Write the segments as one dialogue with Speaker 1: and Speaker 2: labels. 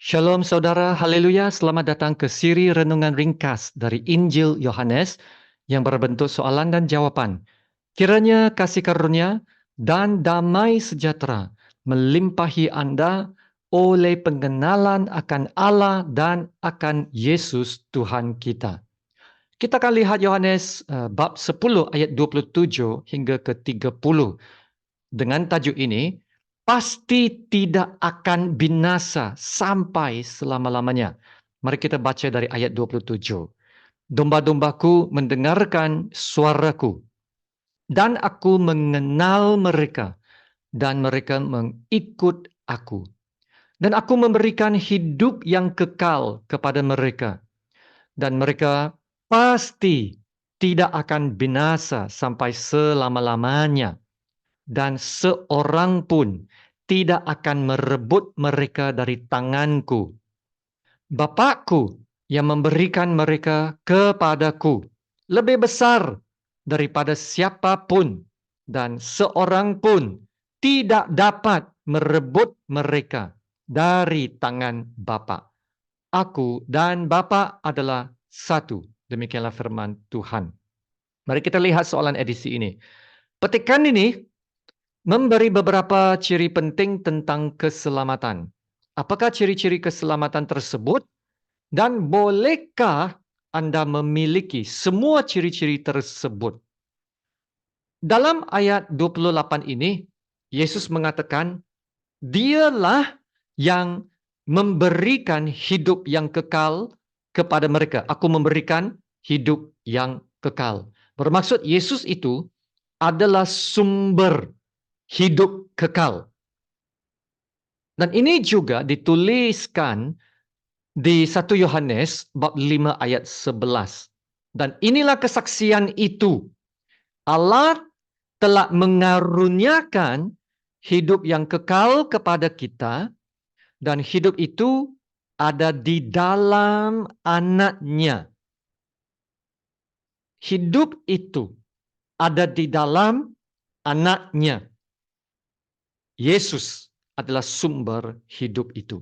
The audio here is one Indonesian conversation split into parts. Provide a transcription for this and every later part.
Speaker 1: Shalom saudara, haleluya, selamat datang ke siri renungan ringkas dari Injil Yohanes yang berbentuk soalan dan jawaban. Kiranya kasih karunia dan damai sejahtera melimpahi Anda oleh pengenalan akan Allah dan akan Yesus Tuhan kita. Kita akan lihat Yohanes bab 10 ayat 27 hingga ke 30 dengan tajuk ini, pasti tidak akan binasa sampai selama-lamanya. Mari kita baca dari ayat 27. Domba-dombaku mendengarkan suaraku, dan aku mengenal mereka, dan mereka mengikut aku. Dan aku memberikan hidup yang kekal kepada mereka, dan mereka pasti tidak akan binasa sampai selama-lamanya. Dan seorang pun tidak akan merebut mereka dari tanganku. Bapakku yang memberikan mereka kepadaku lebih besar daripada siapapun, dan seorang pun tidak dapat merebut mereka dari tangan Bapa. Aku dan Bapa adalah satu. Demikianlah firman Tuhan. Mari kita lihat soalan edisi ini. Petikan ini memberi beberapa ciri penting tentang keselamatan. Apakah ciri-ciri keselamatan tersebut? Dan bolehkah Anda memiliki semua ciri-ciri tersebut? Dalam ayat 28 ini, Yesus mengatakan, Dialah yang memberikan hidup yang kekal kepada mereka. Aku memberikan hidup yang kekal. Bermaksud Yesus itu adalah sumber hidup kekal. Dan ini juga dituliskan di 1 Yohanes bab 5 ayat 11. Dan inilah kesaksian itu. Allah telah mengaruniakan hidup yang kekal kepada kita, dan hidup itu ada di dalam Anak-Nya. Hidup itu ada di dalam Anak-Nya. Yesus adalah sumber hidup itu.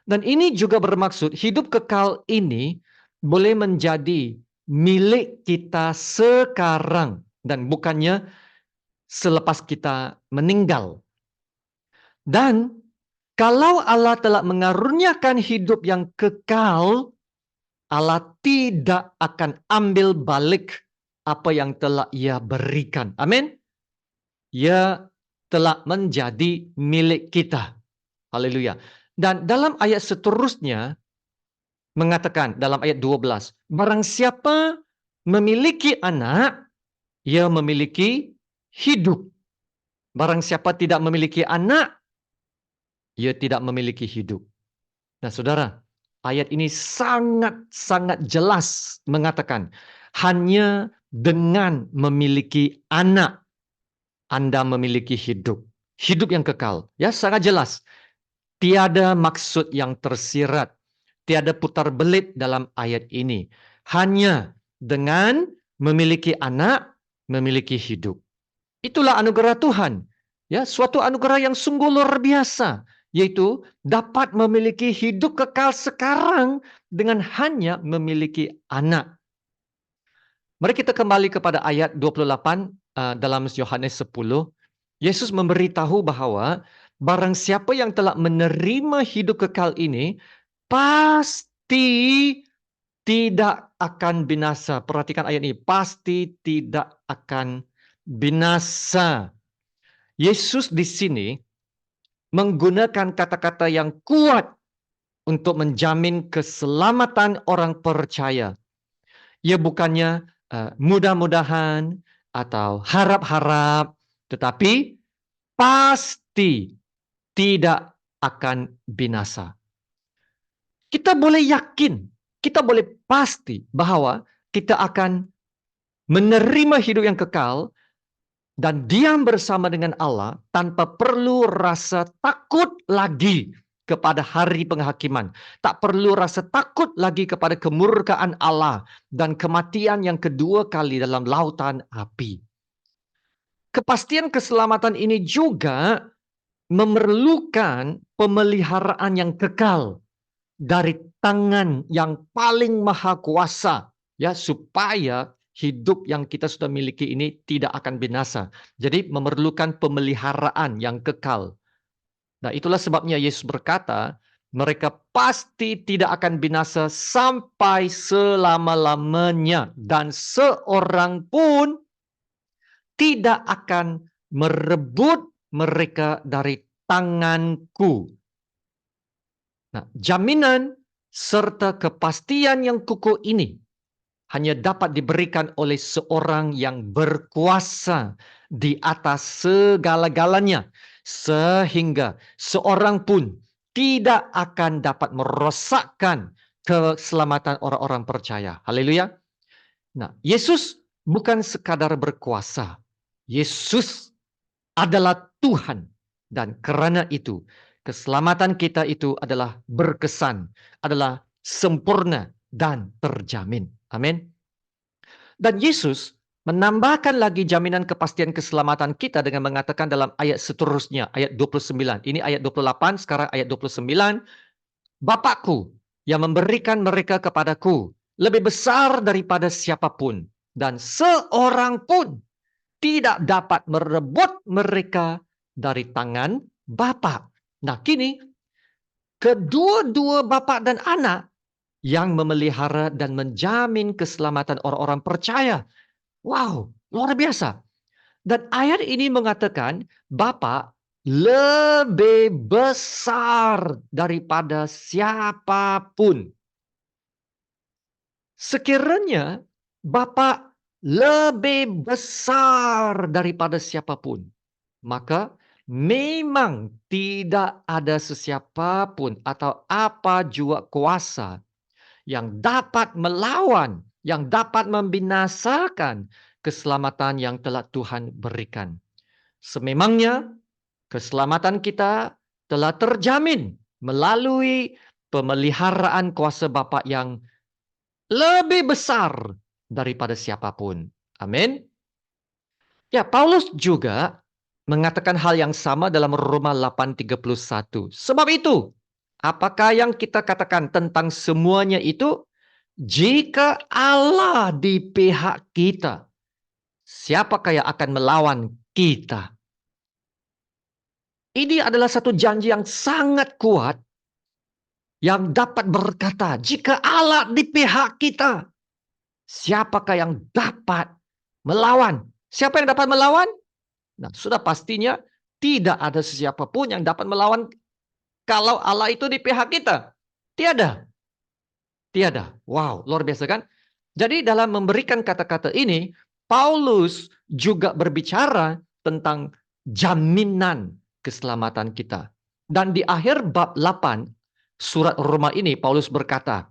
Speaker 1: Dan ini juga bermaksud hidup kekal ini boleh menjadi milik kita sekarang dan bukannya selepas kita meninggal. Dan kalau Allah telah mengaruniakan hidup yang kekal, Allah tidak akan ambil balik apa yang telah Ia berikan. Amin. Ia telah menjadi milik kita. Haleluya. Dan dalam ayat seterusnya mengatakan dalam ayat 12, barang siapa memiliki anak, ia memiliki hidup. Barang siapa tidak memiliki anak, ia tidak memiliki hidup. Nah, saudara, ayat ini sangat-sangat jelas mengatakan hanya dengan memiliki anak Anda memiliki hidup. Hidup yang kekal. Ya, sangat jelas. Tiada maksud yang tersirat. Tiada putar belit dalam ayat ini. Hanya dengan memiliki anak, memiliki hidup. Itulah anugerah Tuhan. Ya, suatu anugerah yang sungguh luar biasa. Yaitu dapat memiliki hidup kekal sekarang dengan hanya memiliki anak. Mari kita kembali kepada ayat 28 dalam Yohanes 10. Yesus memberitahu bahwa barang siapa yang telah menerima hidup kekal ini pasti tidak akan binasa. Perhatikan ayat ini, pasti tidak akan binasa. Yesus di sini menggunakan kata-kata yang kuat untuk menjamin keselamatan orang percaya. Ia bukannya mudah-mudahan atau harap-harap, tetapi pasti tidak akan binasa. Kita boleh yakin, kita boleh pasti bahwa kita akan menerima hidup yang kekal dan diam bersama dengan Allah tanpa perlu rasa takut lagi kepada hari penghakiman. Tak perlu rasa takut lagi kepada kemurkaan Allah dan kematian yang kedua kali dalam lautan api. Kepastian keselamatan ini juga memerlukan pemeliharaan yang kekal. dari tangan yang paling maha kuasa, ya, supaya hidup yang kita sudah miliki ini tidak akan binasa. Jadi memerlukan pemeliharaan yang kekal. Nah, itulah sebabnya Yesus berkata, mereka pasti tidak akan binasa sampai selama-lamanya, dan seorang pun tidak akan merebut mereka dari tanganku. Nah, jaminan serta kepastian yang kukuh ini hanya dapat diberikan oleh seorang yang berkuasa di atas segala-galanya, sehingga seorang pun tidak akan dapat merosakkan keselamatan orang-orang percaya. Haleluya. Nah, Yesus bukan sekadar berkuasa. Yesus adalah Tuhan. Dan karena itu, keselamatan kita itu adalah berkesan, adalah sempurna dan terjamin. Amin. Dan Yesus menambahkan lagi jaminan kepastian keselamatan kita dengan mengatakan dalam ayat seterusnya, ayat 29. Ini ayat 28, sekarang ayat 29. Bapakku yang memberikan mereka kepadaku lebih besar daripada siapapun, dan seorang pun tidak dapat merebut mereka dari tangan Bapa. Nah, kini kedua-dua Bapa dan Anak yang memelihara dan menjamin keselamatan orang-orang percaya. Wow, luar biasa. Dan ayat ini mengatakan Bapa lebih besar daripada siapapun. Sekiranya Bapa lebih besar daripada siapapun, maka memang tidak ada sesiapapun atau apa jua kuasa yang dapat melawan, yang dapat membinasakan keselamatan yang telah Tuhan berikan. Sememangnya keselamatan kita telah terjamin melalui pemeliharaan kuasa Bapa yang lebih besar daripada siapapun. Amin. Ya, Paulus juga mengatakan hal yang sama dalam Roma 8:31. Sebab itu, apakah yang kita katakan tentang semuanya itu? Jika Allah di pihak kita, siapakah yang akan melawan kita? Ini adalah satu janji yang sangat kuat yang dapat berkata, jika Allah di pihak kita, siapakah yang dapat melawan? Siapa yang dapat melawan? Nah, sudah pastinya tidak ada siapapun yang dapat melawan kalau Allah itu di pihak kita. Tiada. Tiada. Wow, luar biasa kan? Jadi dalam memberikan kata-kata ini, Paulus juga berbicara tentang jaminan keselamatan kita. Dan di akhir bab 8 surat Roma ini Paulus berkata,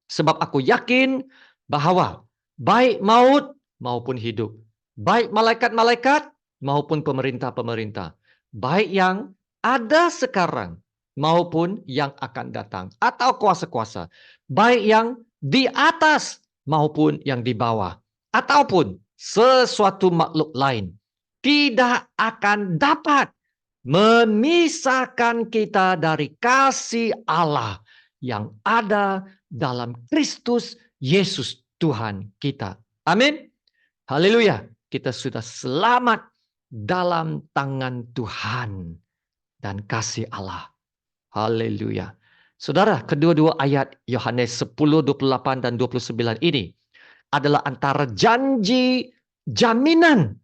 Speaker 1: sebab aku yakin bahwa baik maut maupun hidup, baik malaikat-malaikat maupun pemerintah-pemerintah, baik yang ada sekarang maupun yang akan datang, atau kuasa-kuasa, baik yang di atas maupun yang di bawah, ataupun sesuatu makhluk lain, tidak akan dapat memisahkan kita dari kasih Allah yang ada dalam Kristus Yesus Tuhan kita. Amin. Haleluya. Kita sudah selamat dalam tangan Tuhan dan kasih Allah. Haleluya. Saudara, kedua-dua ayat Yohanes 10, 28 dan 29 ini adalah antara janji, jaminan,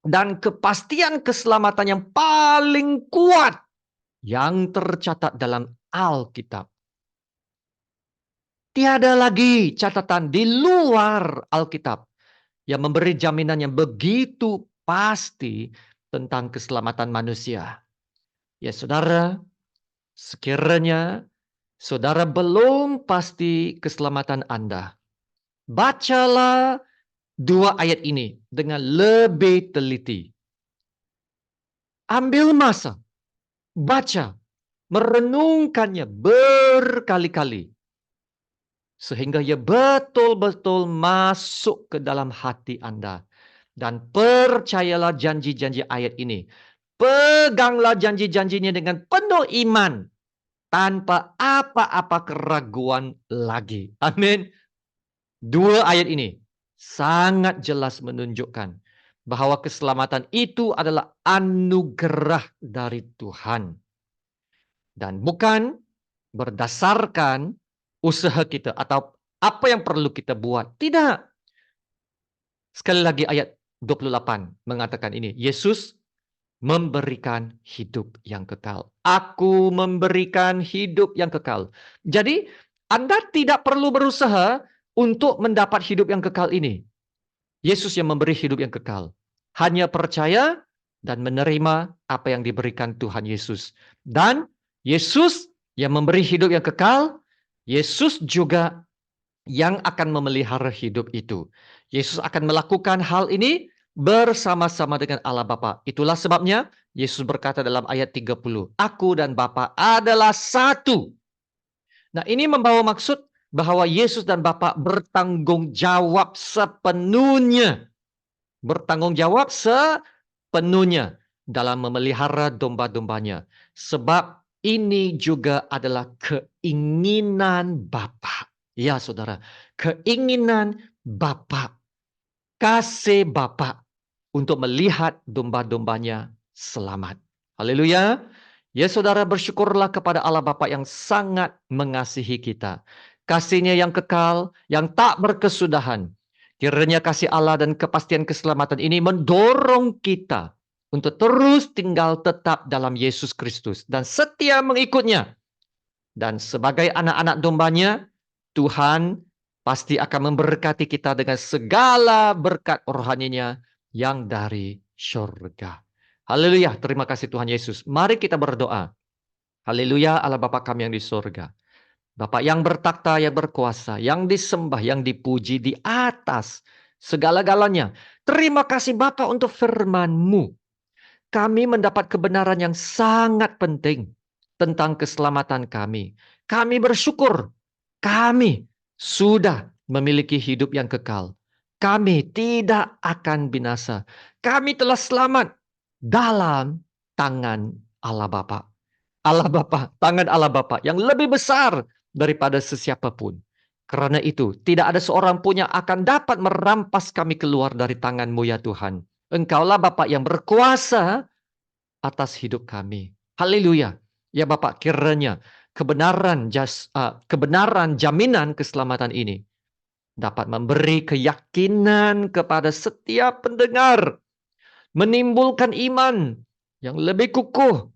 Speaker 1: dan kepastian keselamatan yang paling kuat yang tercatat dalam Alkitab. Tiada lagi catatan di luar Alkitab yang memberi jaminan yang begitu pasti tentang keselamatan manusia. Ya saudara, sekiranya saudara belum pasti keselamatan Anda, bacalah dua ayat ini dengan lebih teliti. Ambil masa, baca, merenungkannya berkali-kali. Sehingga ia betul-betul masuk ke dalam hati Anda. Dan percayalah janji-janji ayat ini. Peganglah janji-janjinya dengan penuh iman. tanpa apa-apa keraguan lagi. Amin. Dua ayat ini sangat jelas menunjukkan bahwa keselamatan itu adalah anugerah dari Tuhan. Dan bukan berdasarkan usaha kita atau apa yang perlu kita buat. Tidak. Sekali lagi ayat 28 mengatakan ini. Yesus memberikan hidup yang kekal. Aku memberikan hidup yang kekal. Jadi, Anda tidak perlu berusaha untuk mendapat hidup yang kekal ini. Yesus yang memberi hidup yang kekal. Hanya percaya dan menerima apa yang diberikan Tuhan Yesus. Dan Yesus yang memberi hidup yang kekal, Yesus juga yang akan memelihara hidup itu. Yesus akan melakukan hal ini bersama-sama dengan Allah Bapa. Itulah sebabnya Yesus berkata dalam ayat 30, Aku dan Bapa adalah satu. Nah, ini membawa maksud bahwa Yesus dan Bapa bertanggung jawab sepenuhnya. Bertanggung jawab sepenuhnya dalam memelihara domba-dombanya. Sebab ini juga adalah keinginan Bapa. Ya, saudara. Keinginan Bapa. Kasih Bapa untuk melihat domba-dombanya selamat. Haleluya. Ya, saudara, bersyukurlah kepada Allah Bapa yang sangat mengasihi kita. Kasih-Nya yang kekal, yang tak berkesudahan. Kiranya kasih Allah dan kepastian keselamatan ini mendorong kita untuk terus tinggal tetap dalam Yesus Kristus dan setia mengikutnya. Dan sebagai anak-anak dombanya, Tuhan pasti akan memberkati kita dengan segala berkat rohaninya yang dari surga. Haleluya, terima kasih Tuhan Yesus. Mari kita berdoa. Haleluya, Allah Bapa kami yang di surga. Bapa yang bertakhta, yang berkuasa, yang disembah, yang dipuji di atas segala-galanya. Terima kasih Bapa untuk firman-Mu. Kami mendapat kebenaran yang sangat penting tentang keselamatan kami. Kami bersyukur kami sudah memiliki hidup yang kekal. Kami tidak akan binasa. Kami telah selamat dalam tangan Allah Bapa. Allah Bapa, tangan Allah Bapa yang lebih besar daripada sesiapapun. Karena itu, tidak ada seorang pun yang akan dapat merampas kami keluar dari tangan-Mu ya Tuhan. Engkaulah Bapa yang berkuasa atas hidup kami. Haleluya. Ya Bapak, kiranya kebenaran jaminan keselamatan ini dapat memberi keyakinan kepada setiap pendengar, menimbulkan iman yang lebih kukuh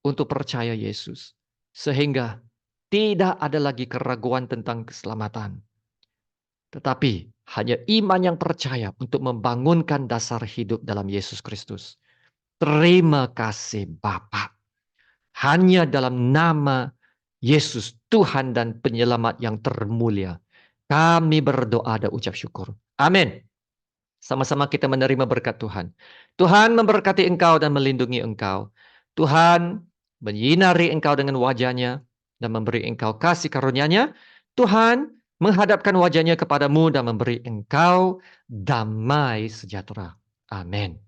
Speaker 1: untuk percaya Yesus, sehingga tidak ada lagi keraguan tentang keselamatan, tetapi hanya iman yang percaya untuk membangunkan dasar hidup dalam Yesus Kristus. Terima kasih Bapa. Hanya dalam nama Yesus Tuhan dan Penyelamat yang termulia, kami berdoa dan ucap syukur. Amin. Sama-sama kita menerima berkat Tuhan. Tuhan memberkati engkau dan melindungi engkau. Tuhan menyinari engkau dengan wajah-Nya dan memberi engkau kasih karunia-Nya. Tuhan menghadapkan wajah-Nya kepadamu dan memberi engkau damai sejahtera. Amin.